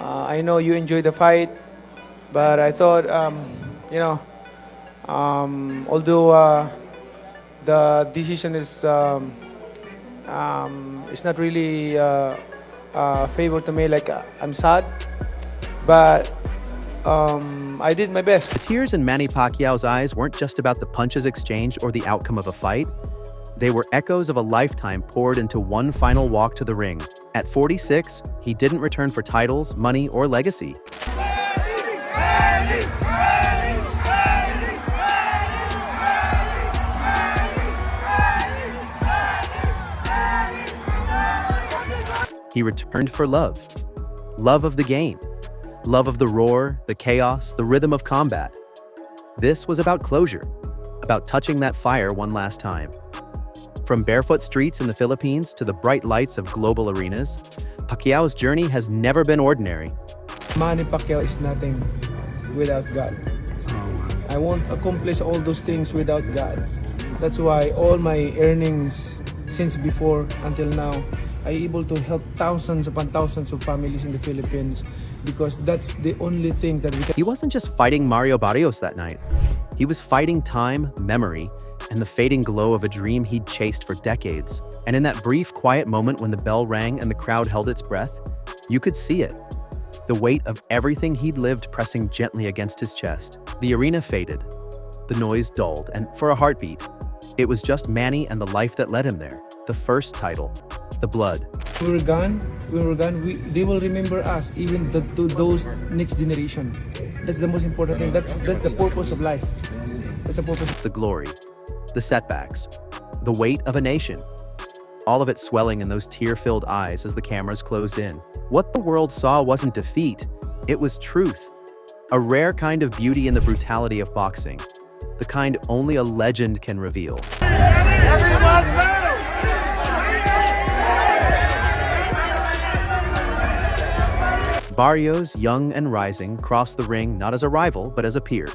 I know you enjoyed the fight, but I thought, although the decision is not really favor to me, like I'm sad, but I did my best. The tears in Manny Pacquiao's eyes weren't just about the punches exchanged or the outcome of a fight. They were echoes of a lifetime poured into one final walk to the ring. At 46, he didn't return for titles, money, or legacy. He returned for love. Love of the game. Love of the roar, the chaos, the rhythm of combat. This was about closure, about touching that fire one last time. From barefoot streets in the Philippines to the bright lights of global arenas, Pacquiao's journey has never been ordinary. Manny Pacquiao is nothing without God. I won't accomplish all those things without God. That's why all my earnings since before until now, I'm able to help thousands upon thousands of families in the Philippines because that's the only thing that we can. He wasn't just fighting Mario Barrios that night. He was fighting time, memory, and the fading glow of a dream he'd chased for decades. And in that brief, quiet moment when the bell rang and the crowd held its breath, you could see it. The weight of everything he'd lived pressing gently against his chest. The arena faded. The noise dulled, and for a heartbeat, it was just Manny and the life that led him there. The first title, the blood. We were gone, they will remember us, even to those next generation. That's the most important thing. That's the purpose of life. That's the purpose. The glory, the setbacks, the weight of a nation. All of it swelling in those tear-filled eyes as the cameras closed in. What the world saw wasn't defeat, it was truth. A rare kind of beauty in the brutality of boxing. The kind only a legend can reveal. Barrios, young and rising, crossed the ring not as a rival, but as a peer.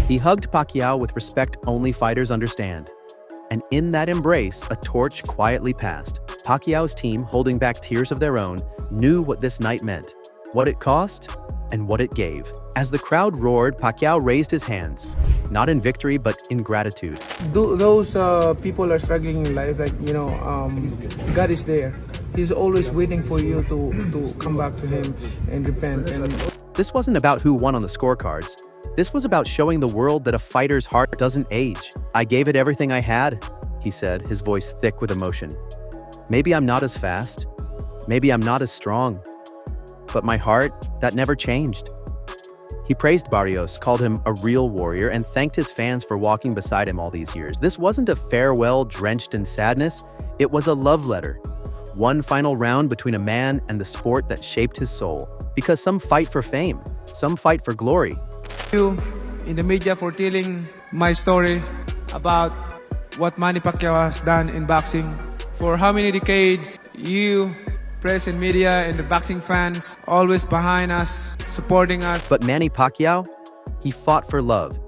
He hugged Pacquiao with respect only fighters understand. And in that embrace, a torch quietly passed. Pacquiao's team, holding back tears of their own, knew what this night meant, what it cost, and what it gave. As the crowd roared, Pacquiao raised his hands, not in victory, but in gratitude. Those people are struggling in life, like, God is there. He's always waiting for you to come back to him and repent. And this wasn't about who won on the scorecards. This was about showing the world that a fighter's heart doesn't age. I gave it everything I had, he said, his voice thick with emotion. Maybe I'm not as fast. Maybe I'm not as strong. But my heart, that never changed. He praised Barrios, called him a real warrior, and thanked his fans for walking beside him all these years. This wasn't a farewell drenched in sadness. It was a love letter. One final round between a man and the sport that shaped his soul. Because some fight for fame, some fight for glory. You in the media for telling my story about what Manny Pacquiao has done in boxing. For how many decades, you, press and media and the boxing fans, always behind us, supporting us. But Manny Pacquiao, he fought for love.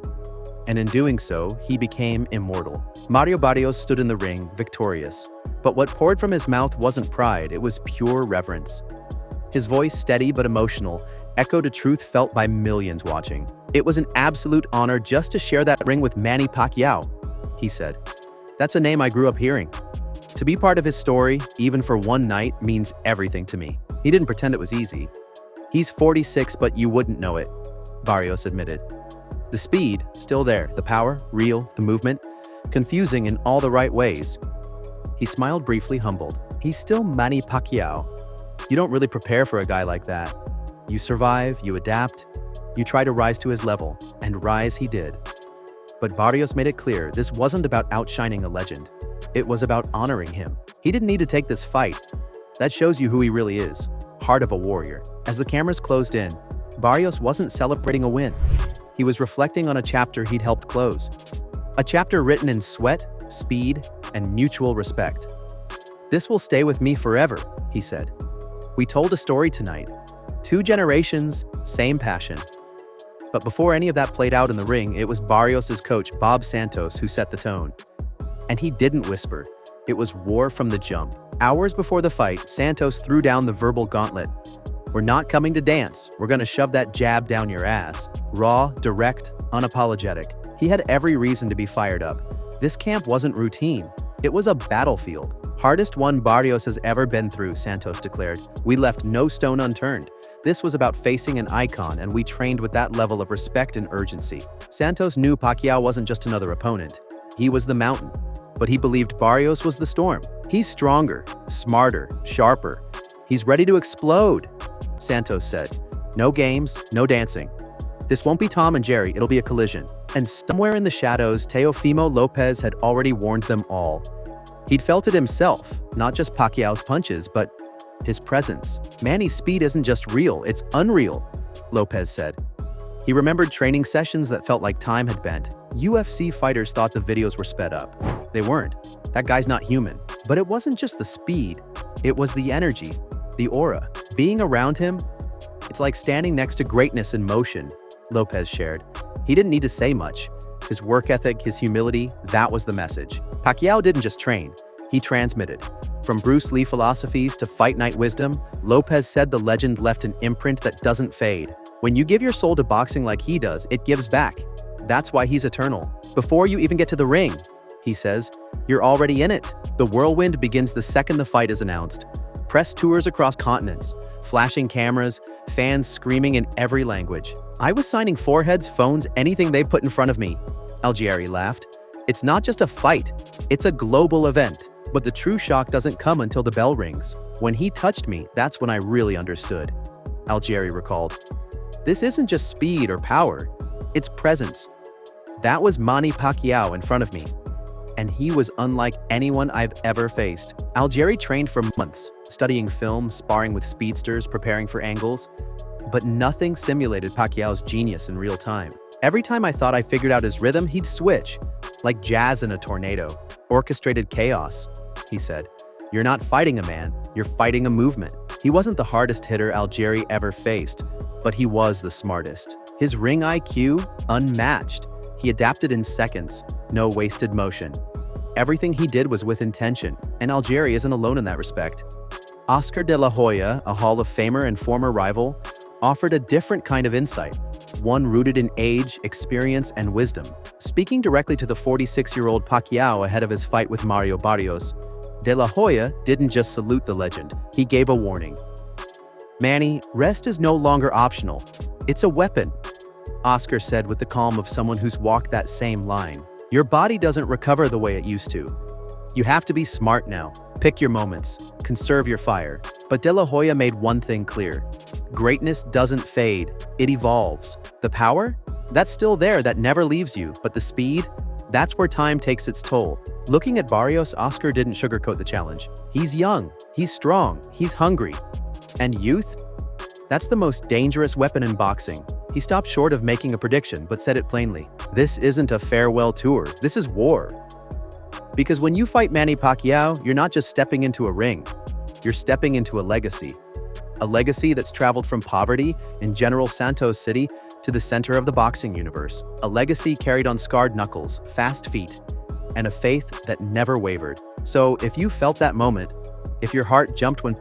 And in doing so, he became immortal. Mario Barrios stood in the ring, victorious. But what poured from his mouth wasn't pride, it was pure reverence. His voice, steady but emotional, echoed a truth felt by millions watching. It was an absolute honor just to share that ring with Manny Pacquiao, he said. That's a name I grew up hearing. To be part of his story, even for one night, means everything to me. He didn't pretend it was easy. He's 46, but you wouldn't know it, Barrios admitted. The speed, still there. The power, real. The movement, confusing in all the right ways. He smiled briefly, humbled. He's still Manny Pacquiao. You don't really prepare for a guy like that. You survive, you adapt, you try to rise to his level, and rise he did. But Barrios made it clear this wasn't about outshining a legend. It was about honoring him. He didn't need to take this fight. That shows you who he really is, heart of a warrior. As the cameras closed in, Barrios wasn't celebrating a win. He was reflecting on a chapter he'd helped close. A chapter written in sweat, speed, and mutual respect. This will stay with me forever, he said. We told a story tonight. 2 generations, same passion. But before any of that played out in the ring, it was Barrios' coach, Bob Santos, who set the tone. And he didn't whisper. It was war from the jump. Hours before the fight, Santos threw down the verbal gauntlet. We're not coming to dance. We're gonna shove that jab down your ass. Raw, direct, unapologetic. He had every reason to be fired up. This camp wasn't routine. It was a battlefield. Hardest one Barrios has ever been through, Santos declared. We left no stone unturned. This was about facing an icon, and we trained with that level of respect and urgency. Santos knew Pacquiao wasn't just another opponent. He was the mountain. But he believed Barrios was the storm. He's stronger, smarter, sharper. He's ready to explode, Santos said. No games, no dancing. This won't be Tom and Jerry, it'll be a collision. And somewhere in the shadows, Teofimo Lopez had already warned them all. He'd felt it himself, not just Pacquiao's punches, but his presence. Manny's speed isn't just real, it's unreal, Lopez said. He remembered training sessions that felt like time had bent. UFC fighters thought the videos were sped up. They weren't. That guy's not human. But it wasn't just the speed. It was the energy, the aura. Being around him, it's like standing next to greatness in motion, Lopez shared. He didn't need to say much. His work ethic, his humility, that was the message. Pacquiao didn't just train. He transmitted. From Bruce Lee philosophies to fight night wisdom, Lopez said the legend left an imprint that doesn't fade. When you give your soul to boxing like he does, it gives back. That's why he's eternal. Before you even get to the ring, he says, you're already in it. The whirlwind begins the second the fight is announced. Press tours across continents, flashing cameras, fans screaming in every language. I was signing foreheads, phones, anything they put in front of me. Algieri laughed. It's not just a fight, it's a global event. But the true shock doesn't come until the bell rings. When he touched me, that's when I really understood, Algieri recalled. This isn't just speed or power, it's presence. That was Manny Pacquiao in front of me, and he was unlike anyone I've ever faced. Algieri trained for months, studying film, sparring with speedsters, preparing for angles, but nothing simulated Pacquiao's genius in real time. Every time I thought I figured out his rhythm, he'd switch, like jazz in a tornado. Orchestrated chaos, he said. You're not fighting a man, you're fighting a movement. He wasn't the hardest hitter Algieri ever faced, but he was the smartest. His ring IQ, unmatched. He adapted in seconds, no wasted motion. Everything he did was with intention, and Algieri isn't alone in that respect. Oscar de la Hoya, a Hall of Famer and former rival, offered a different kind of insight, one rooted in age, experience, and wisdom. Speaking directly to the 46-year-old Pacquiao ahead of his fight with Mario Barrios, de la Hoya didn't just salute the legend, he gave a warning. Manny, rest is no longer optional. It's a weapon, Oscar said with the calm of someone who's walked that same line. Your body doesn't recover the way it used to. You have to be smart now. Pick your moments. Conserve your fire. But de la Hoya made one thing clear. Greatness doesn't fade. It evolves. The power? That's still there, that never leaves you. But the speed? That's where time takes its toll. Looking at Barrios, Oscar didn't sugarcoat the challenge. He's young. He's strong. He's hungry. And youth? That's the most dangerous weapon in boxing. He stopped short of making a prediction, but said it plainly. This isn't a farewell tour. This is war. Because when you fight Manny Pacquiao, you're not just stepping into a ring. You're stepping into a legacy. A legacy that's traveled from poverty in General Santos City to the center of the boxing universe. A legacy carried on scarred knuckles, fast feet, and a faith that never wavered. So if you felt that moment, if your heart jumped when